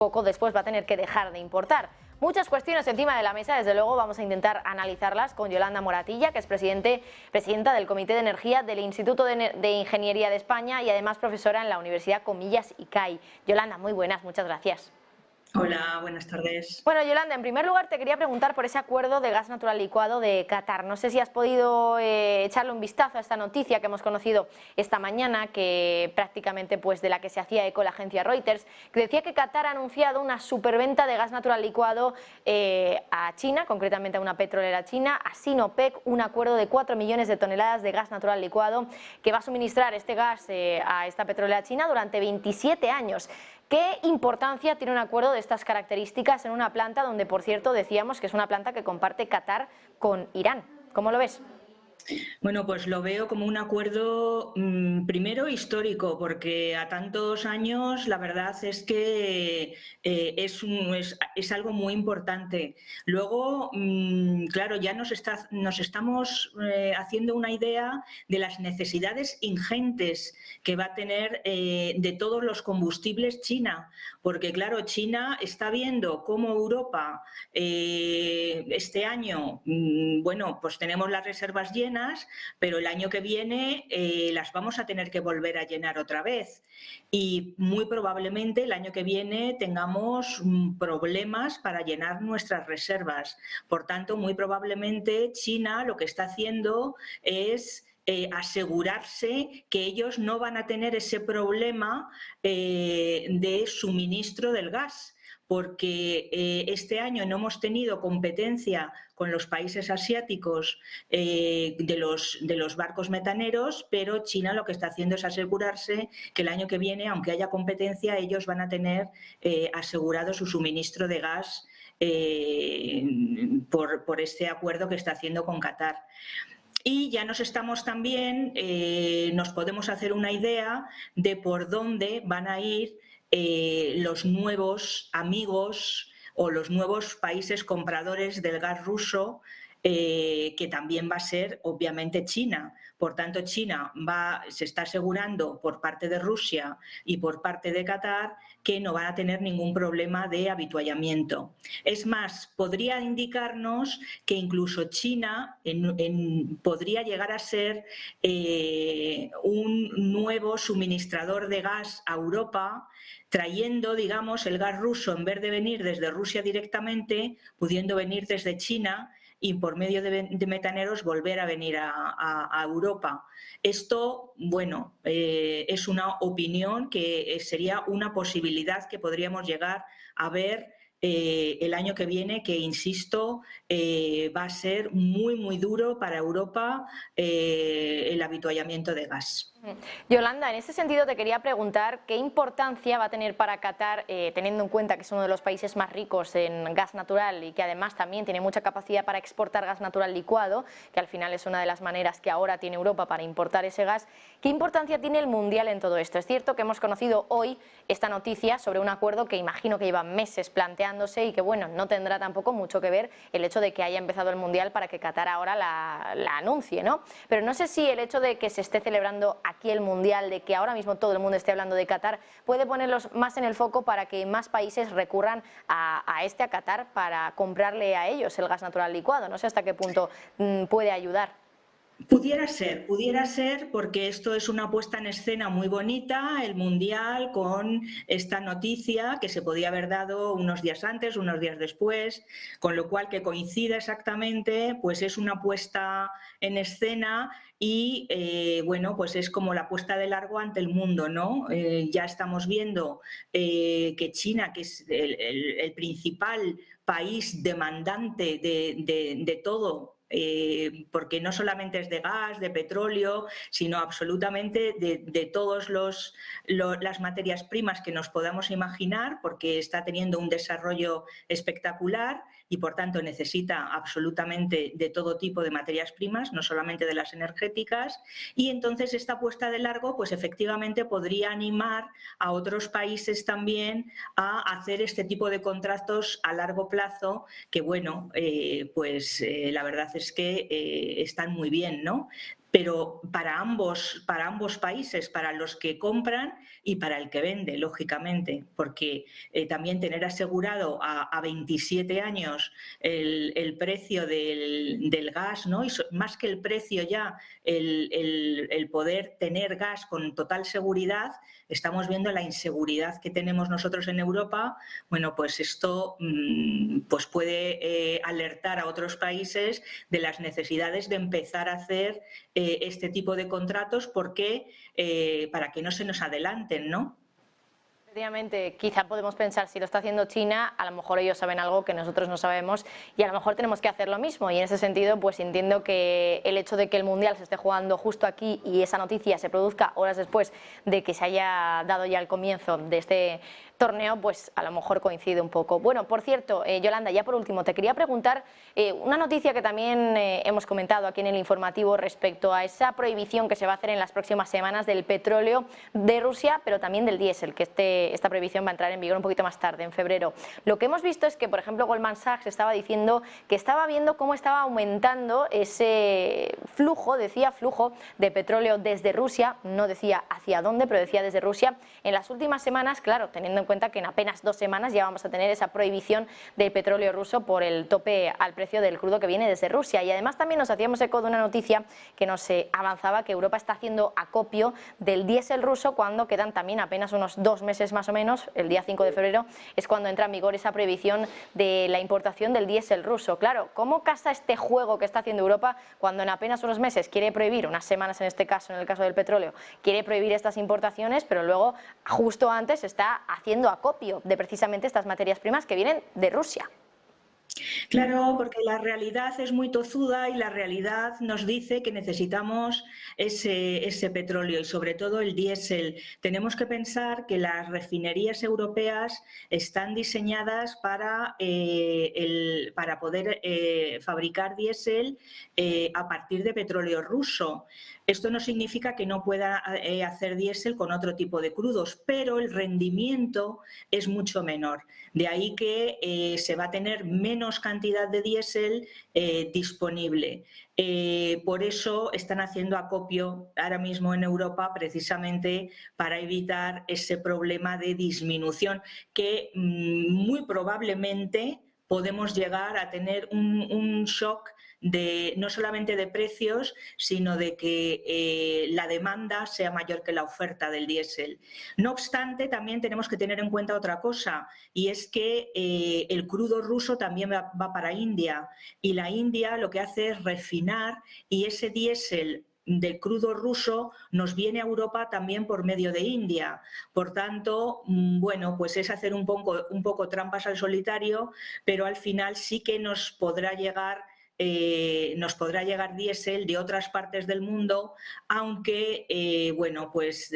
poco después va a tener que dejar de importar. Muchas cuestiones encima de la mesa, desde luego vamos a intentar analizarlas con Yolanda Moratilla, que es presidenta del Comité de Energía del Instituto de Ingeniería de España y además profesora en la Universidad Comillas y CAI. Yolanda, muy buenas, muchas gracias. Hola, buenas tardes. Bueno, Yolanda, en primer lugar te quería preguntar por ese acuerdo de gas natural licuado de Qatar. No sé si has podido echarle un vistazo a esta noticia que hemos conocido esta mañana, que prácticamente de la que se hacía eco la agencia Reuters, que decía que Qatar ha anunciado una superventa de gas natural licuado a China, concretamente a una petrolera china, a Sinopec, un acuerdo de 4 millones de toneladas de gas natural licuado que va a suministrar este gas a esta petrolera china durante 27 años. ¿Qué importancia tiene un acuerdo de estas características en una planta donde, por cierto, decíamos que es una planta que comparte Qatar con Irán? ¿Cómo lo ves? Bueno, pues lo veo como un acuerdo primero histórico, porque a tantos años la verdad es que es algo muy importante. Luego, claro, ya nos estamos haciendo una idea de las necesidades ingentes que va a tener de todos los combustibles China, porque claro, China está viendo cómo Europa este año, bueno, pues tenemos las reservas llenas, pero el año que viene las vamos a tener que volver a llenar otra vez y muy probablemente el año que viene tengamos problemas para llenar nuestras reservas. Por tanto, muy probablemente China lo que está haciendo es asegurarse que ellos no van a tener ese problema de suministro del gas, porque este año no hemos tenido competencia con los países asiáticos de los barcos metaneros, pero China lo que está haciendo es asegurarse que el año que viene, aunque haya competencia, ellos van a tener asegurado su suministro de gas por este acuerdo que está haciendo con Qatar. Y ya nos podemos hacer una idea de por dónde van a ir los nuevos amigos o los nuevos países compradores del gas ruso, que también va a ser obviamente China. Por tanto, China se está asegurando por parte de Rusia y por parte de Qatar que no van a tener ningún problema de avituallamiento. Es más, podría indicarnos que incluso China podría llegar a ser un nuevo suministrador de gas a Europa, trayendo, digamos, el gas ruso, en vez de venir desde Rusia directamente, pudiendo venir desde China y por medio de metaneros volver a venir a Europa. Esto, bueno, es una opinión que sería una posibilidad que podríamos llegar a ver el año que viene, que insisto, va a ser muy, muy duro para Europa el avituallamiento de gas. Yolanda, en ese sentido te quería preguntar qué importancia va a tener para Qatar, teniendo en cuenta que es uno de los países más ricos en gas natural y que además también tiene mucha capacidad para exportar gas natural licuado, que al final es una de las maneras que ahora tiene Europa para importar ese gas. ¿Qué importancia tiene el Mundial en todo esto? Es cierto que hemos conocido hoy esta noticia sobre un acuerdo que imagino que lleva meses planteándose y que, bueno, no tendrá tampoco mucho que ver el hecho de que haya empezado el Mundial para que Qatar ahora la anuncie, ¿no? Pero no sé si el hecho de que se esté celebrando aquí el Mundial, de que ahora mismo todo el mundo esté hablando de Qatar, puede ponerlos más en el foco para que más países recurran a Qatar para comprarle a ellos el gas natural licuado. No sé hasta qué punto puede ayudar. Pudiera ser, porque esto es una puesta en escena muy bonita, el Mundial, con esta noticia que se podía haber dado unos días antes, unos días después, con lo cual que coincida exactamente, pues es una puesta en escena y, bueno, pues es como la puesta de largo ante el mundo, ¿no? Ya estamos viendo que China, que es el principal país demandante de todo, porque no solamente es de gas, de petróleo, sino absolutamente de todas las materias primas que nos podamos imaginar, porque está teniendo un desarrollo espectacular y por tanto necesita absolutamente de todo tipo de materias primas, no solamente de las energéticas, y entonces esta puesta de largo pues efectivamente podría animar a otros países también a hacer este tipo de contratos a largo plazo que, bueno, la verdad es que están muy bien, ¿no? pero para ambos países, para los que compran y para el que vende, lógicamente, porque también tener asegurado a 27 años el precio del gas, ¿no? Y más que el precio ya, el poder tener gas con total seguridad, estamos viendo la inseguridad que tenemos nosotros en Europa. Bueno, pues esto pues puede alertar a otros países de las necesidades de empezar a hacer este tipo de contratos porque para que no se nos adelanten, ¿no? Efectivamente, quizá podemos pensar, si lo está haciendo China, a lo mejor ellos saben algo que nosotros no sabemos y a lo mejor tenemos que hacer lo mismo. Y en ese sentido, pues entiendo que el hecho de que el Mundial se esté jugando justo aquí y esa noticia se produzca horas después de que se haya dado ya el comienzo de este torneo, pues a lo mejor coincide un poco. Bueno, por cierto, Yolanda, ya por último, te quería preguntar una noticia que también hemos comentado aquí en el informativo respecto a esa prohibición que se va a hacer en las próximas semanas del petróleo de Rusia, pero también del diésel, que esta prohibición va a entrar en vigor un poquito más tarde, en febrero. Lo que hemos visto es que, por ejemplo, Goldman Sachs estaba diciendo que estaba viendo cómo estaba aumentando ese flujo, decía flujo de petróleo desde Rusia, no decía hacia dónde, pero decía desde Rusia, en las últimas semanas, claro, teniendo en cuenta que en apenas 2 semanas ya vamos a tener esa prohibición del petróleo ruso por el tope al precio del crudo que viene desde Rusia. Y además también nos hacíamos eco de una noticia que nos avanzaba que Europa está haciendo acopio del diésel ruso cuando quedan también apenas unos 2 meses más o menos. El día 5 de febrero es cuando entra en vigor esa prohibición de la importación del diésel ruso. Claro, ¿cómo casa este juego que está haciendo Europa cuando en apenas unos meses quiere prohibir, unas semanas en este caso, en el caso del petróleo, quiere prohibir estas importaciones, pero luego justo antes está haciendo acopio de precisamente estas materias primas que vienen de Rusia? Claro, porque la realidad es muy tozuda y la realidad nos dice que necesitamos ese petróleo y sobre todo el diésel. Tenemos que pensar que las refinerías europeas están diseñadas para poder fabricar diésel a partir de petróleo ruso. Esto no significa que no pueda hacer diésel con otro tipo de crudos, pero el rendimiento es mucho menor. De ahí que se va a tener menos cantidad de diésel disponible. Por eso están haciendo acopio ahora mismo en Europa precisamente para evitar ese problema de disminución que muy probablemente podemos llegar a tener un shock no solamente de precios, sino de que la demanda sea mayor que la oferta del diésel. No obstante, también tenemos que tener en cuenta otra cosa, y es que el crudo ruso también va para India, y la India lo que hace es refinar, y ese diésel del crudo ruso nos viene a Europa también por medio de India. Por tanto, bueno, pues es hacer un poco trampas al solitario, pero al final sí que nos podrá llegar diésel de otras partes del mundo, aunque, bueno, pues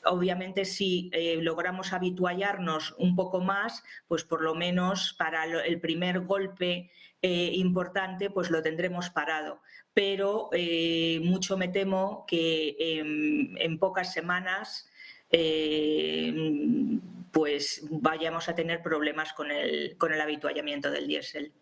obviamente si logramos habituallarnos un poco más, pues por lo menos para el primer golpe importante, pues lo tendremos parado. Pero mucho me temo que en pocas semanas pues vayamos a tener problemas con el habituallamiento del diésel.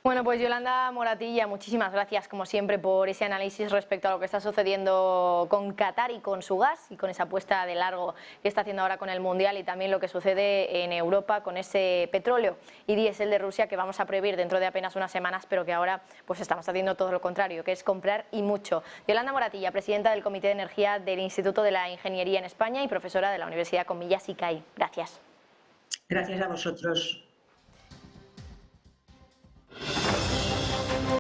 Bueno, pues Yolanda Moratilla, muchísimas gracias como siempre por ese análisis respecto a lo que está sucediendo con Qatar y con su gas y con esa apuesta de largo que está haciendo ahora con el Mundial y también lo que sucede en Europa con ese petróleo y diésel de Rusia que vamos a prohibir dentro de apenas unas semanas, pero que ahora pues estamos haciendo todo lo contrario, que es comprar y mucho. Yolanda Moratilla, presidenta del Comité de Energía del Instituto de la Ingeniería en España y profesora de la Universidad Comillas y CAI. Gracias. Gracias a vosotros.